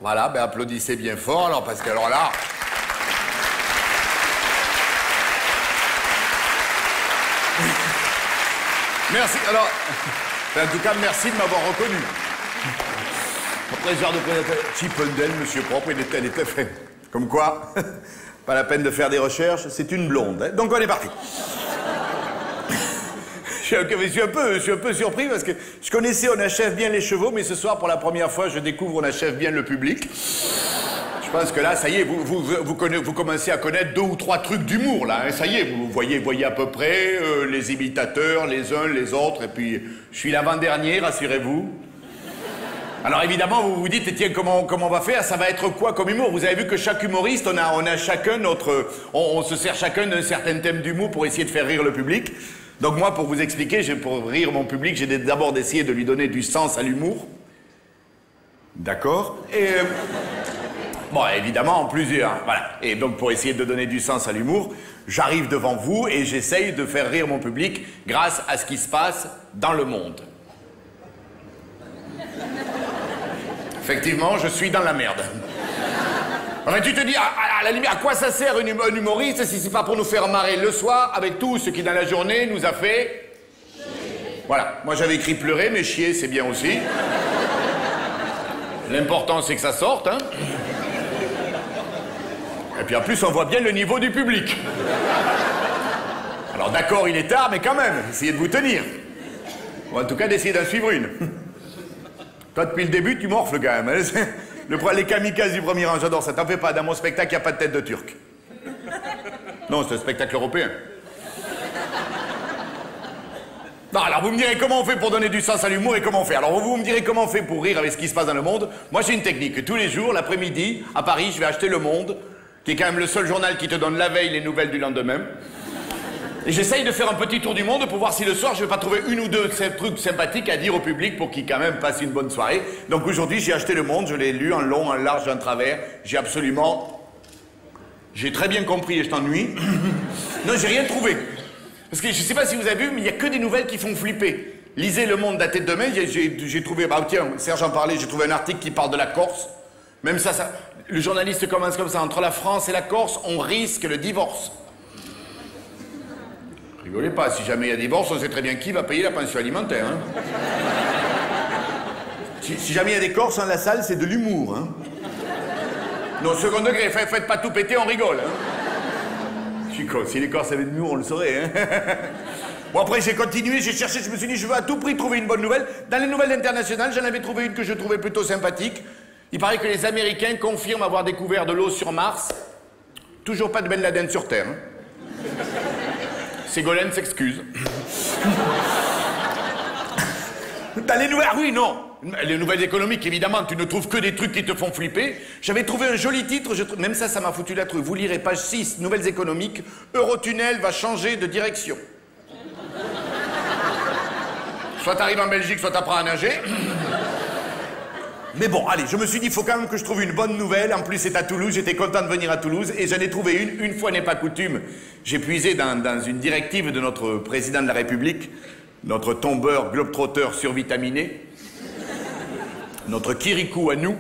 Voilà, ben applaudissez bien fort, alors, parce que alors là... Merci, alors... En tout cas, merci de m'avoir reconnu. Après ce genre de présentation... Chippendale, monsieur propre, elle était fait. Comme quoi, pas la peine de faire des recherches, c'est une blonde. Hein. Donc on est parti. Je suis un peu surpris parce que je connaissais On achève bien les chevaux, mais ce soir, pour la première fois, je découvre On achève bien le public. Je pense que là, ça y est, vous commencez à connaître 2 ou 3 trucs d'humour, là. Hein, ça y est, vous voyez à peu près les imitateurs, les uns, les autres, et puis je suis l'avant-dernier, rassurez-vous. Alors évidemment, vous vous dites, tiens, comment on va faire? Ça va être quoi comme humour? Vous avez vu que chaque humoriste, on a chacun notre... On se sert chacun d'un certain thème d'humour pour essayer de faire rire le public. Donc moi, pour vous expliquer, pour rire mon public, j'ai d'abord d'essayer de lui donner du sens à l'humour. D'accord? Et... bon, évidemment, en plusieurs, voilà. Et donc, pour essayer de donner du sens à l'humour, j'arrive devant vous et j'essaye de faire rire mon public grâce à ce qui se passe dans le monde. Effectivement, je suis dans la merde. Mais tu te dis, à la limite, à quoi ça sert un humoriste si c'est pas pour nous faire marrer le soir avec tout ce qui dans la journée nous a fait... Chier. Voilà, moi j'avais écrit pleurer, mais chier c'est bien aussi. L'important c'est que ça sorte, hein. Et puis en plus on voit bien le niveau du public. Alors d'accord, il est tard, mais quand même, essayez de vous tenir. Ou en tout cas d'essayer d'en suivre une. Toi depuis le début tu morfles quand même, hein. Les kamikazes du premier rang, j'adore ça. T'en fais pas, dans mon spectacle, il n'y a pas de tête de turc. Non, c'est un spectacle européen. Non, alors vous me direz comment on fait pour donner du sens à l'humour et comment on fait. Alors vous me direz comment on fait pour rire avec ce qui se passe dans le monde. Moi j'ai une technique. Tous les jours, l'après-midi, à Paris, je vais acheter Le Monde, qui est quand même le seul journal qui te donne la veille les nouvelles du lendemain. Et j'essaye de faire un petit tour du monde pour voir si le soir je vais pas trouver 1 ou 2 trucs sympathiques à dire au public pour qu'il quand même passe une bonne soirée. Donc aujourd'hui j'ai acheté Le Monde, je l'ai lu en long, en large, en travers. J'ai très bien compris et je t'ennuie. Non, j'ai rien trouvé. Parce que je sais pas si vous avez vu, mais il y a que des nouvelles qui font flipper. Lisez Le Monde daté de demain, j'ai trouvé... Bah tiens, Serge en parlait, j'ai trouvé un article qui parle de la Corse. Même ça... Le journaliste commence comme ça, entre la France et la Corse, on risque le divorce. Rigolez pas, si jamais il y a divorce, on sait très bien qui va payer la pension alimentaire. Hein. Si jamais il y a des Corses dans la salle, c'est de l'humour. Hein. Non, second degré, faites pas tout péter, on rigole. Hein. Je suis con, si les Corses avaient de l'humour, on le saurait. Hein. Bon, après, j'ai continué, j'ai cherché, je me suis dit, je veux à tout prix trouver une bonne nouvelle. Dans les nouvelles internationales, j'en avais trouvé une que je trouvais plutôt sympathique. Il paraît que les Américains confirment avoir découvert de l'eau sur Mars. Toujours pas de Ben Laden sur Terre. Hein. Ségolène s'excuse. Dans les nouvelles... Ah oui, non. Les nouvelles économiques, évidemment, tu ne trouves que des trucs qui te font flipper. J'avais trouvé un joli titre, même ça m'a foutu la truc. Vous lirez page 6, nouvelles économiques. Eurotunnel va changer de direction. Soit t'arrives en Belgique, soit t'apprends à nager. Mais bon, allez, je me suis dit, il faut quand même que je trouve une bonne nouvelle. En plus, c'est à Toulouse, j'étais content de venir à Toulouse. Et j'en ai trouvé une fois n'est pas coutume. J'ai puisé dans une directive de notre président de la République, notre tombeur globe-trotteur survitaminé, notre Kirikou à nous.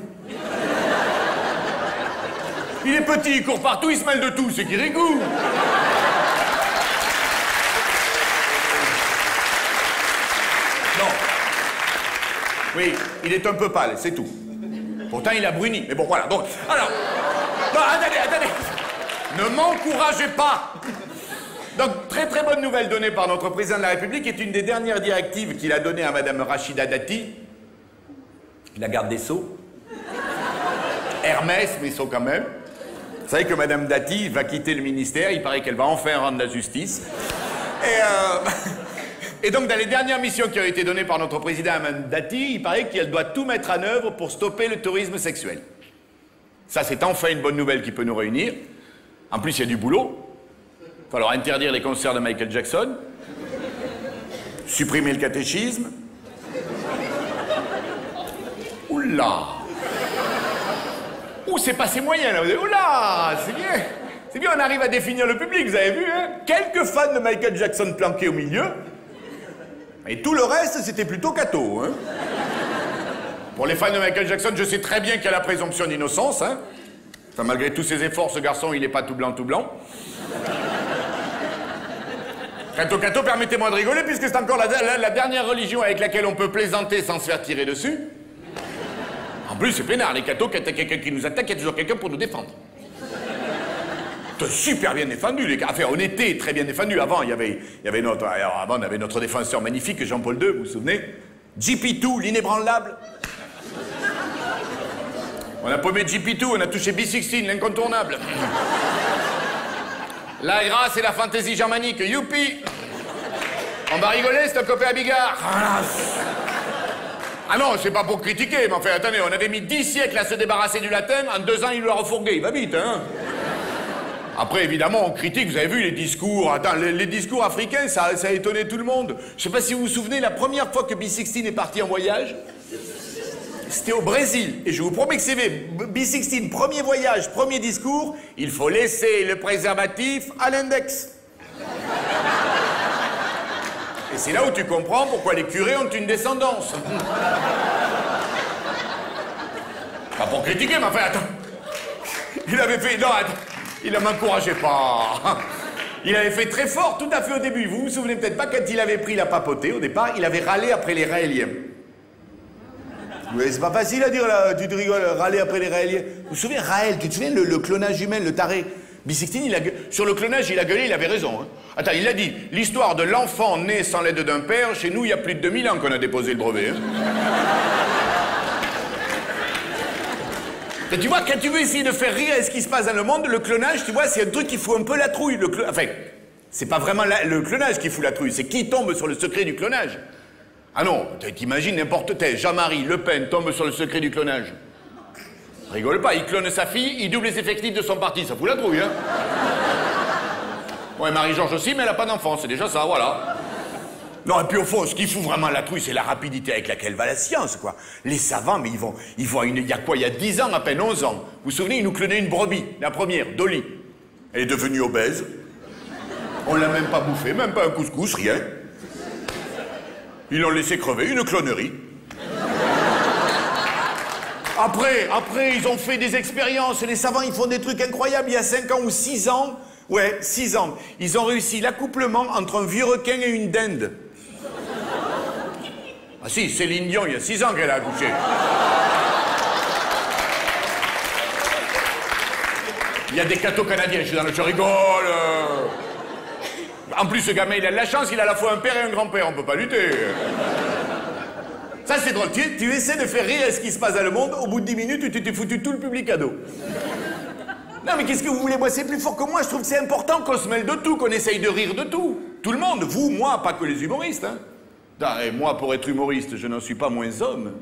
Il est petit, il court partout, il se mêle de tout, c'est Kirikou. Non. Oui, il est un peu pâle, c'est tout. Pourtant, il a bruni. Mais bon, voilà. Donc, alors... Non, attendez. Ne m'encouragez pas. Donc, très très bonne nouvelle donnée par notre président de la République est une des dernières directives qu'il a données à Madame Rachida Dati, la garde des Sceaux. Hermès, mais Sceaux quand même. Vous savez que Madame Dati va quitter le ministère, il paraît qu'elle va enfin rendre la justice. Et donc, dans les dernières missions qui ont été données par notre président à Mme Dati, il paraît qu'elle doit tout mettre en œuvre pour stopper le tourisme sexuel. Ça, c'est enfin une bonne nouvelle qui peut nous réunir. En plus, il y a du boulot. Il va falloir interdire les concerts de Michael Jackson, supprimer le catéchisme. Oula! Ouh, c'est passé moyen, là. Oula! C'est bien! C'est bien, on arrive à définir le public, vous avez vu, hein? Quelques fans de Michael Jackson planqués au milieu. Et tout le reste, c'était plutôt catho, hein. Pour les fans de Michael Jackson, je sais très bien qu'il y a la présomption d'innocence, hein. Enfin, malgré tous ses efforts, ce garçon, il n'est pas tout blanc, tout blanc. Cato, permettez-moi de rigoler, puisque c'est encore la dernière religion avec laquelle on peut plaisanter sans se faire tirer dessus. En plus, c'est peinard, les cathos, quand il y a quelqu'un qui nous attaque, il y a toujours quelqu'un pour nous défendre. Super bien défendu, les gars. Enfin, on était très bien défendus. Avant, il y avait notre défenseur magnifique, Jean-Paul II, vous vous souvenez? GP2, l'inébranlable. On a paumé GP2, on a touché B16, l'incontournable. La grâce et la fantaisie germanique, youpi! On va rigoler, c'est un copain à Bigard. Ah non, c'est pas pour critiquer, mais enfin, attendez, on avait mis 10 siècles à se débarrasser du latin, en 2 ans, il l'a refourgué, il va vite, hein? Après, évidemment, on critique, vous avez vu les discours. Attends, les discours africains, ça a étonné tout le monde. Je sais pas si vous vous souvenez, la première fois que B16 est parti en voyage, c'était au Brésil. Et je vous promets que c'est vrai. B16, premier voyage, premier discours, il faut laisser le préservatif à l'index. Et c'est là où tu comprends pourquoi les curés ont une descendance. Pas pour critiquer, mais enfin, attends. Il avait fait... Non, attends. Il ne m'encourageait pas. Il avait fait très fort tout à fait au début. Vous vous souvenez peut-être pas, quand il avait pris la papauté, au départ, il avait râlé après les Raéliens. Oui, c'est pas facile à dire, là, tu te rigoles, râler après les Raéliens. Vous vous souvenez, Raël, tu te souviens, le clonage humain, le taré B16, sur le clonage, il a gueulé, il avait raison. Hein. Attends, il a dit, l'histoire de l'enfant né sans l'aide d'un père, chez nous, il y a plus de 2000 ans qu'on a déposé le brevet. Hein. Tu vois, quand tu veux essayer de faire rire à ce qui se passe dans le monde, le clonage, tu vois, c'est un truc qui fout un peu la trouille. Enfin, c'est pas vraiment le clonage qui fout la trouille, c'est qui tombe sur le secret du clonage. Ah non, t'imagines n'importe quel, Jean-Marie Le Pen tombe sur le secret du clonage. Rigole pas, il clone sa fille, il double les effectifs de son parti, ça fout la trouille, hein. Ouais, Marie-Georges aussi, mais elle a pas d'enfant, c'est déjà ça, voilà. Non, et puis au fond, ce qui fout vraiment la trouille, c'est la rapidité avec laquelle va la science, quoi. Les savants, mais ils vont il y a quoi, il y a 10 ans, à peine 11 ans. Vous vous souvenez, ils nous clonaient une brebis, la première, Dolly. Elle est devenue obèse. On l'a même pas bouffée, même pas un couscous, rien. Ils l'ont laissé crever, une clonerie. Après, ils ont fait des expériences, les savants, ils font des trucs incroyables. Il y a 5 ans ou 6 ans, ouais, 6 ans, ils ont réussi l'accouplement entre un vieux requin et une dinde. Ah si, Céline Dion, il y a 6 ans qu'elle a accouché. Il y a des cathos canadiens, je rigole. En plus, ce gamin, il a de la chance, il a à la fois un père et un grand-père, on peut pas lutter. Ça, c'est drôle. Tu essaies de faire rire à ce qui se passe dans le monde, au bout de 10 minutes, tu t'es foutu tout le public à dos. Non, mais qu'est-ce que vous voulez? Moi, c'est plus fort que moi. Je trouve que c'est important qu'on se mêle de tout, qu'on essaye de rire de tout. Tout le monde. Vous, moi, pas que les humoristes, hein. Et moi, pour être humoriste, je n'en suis pas moins homme.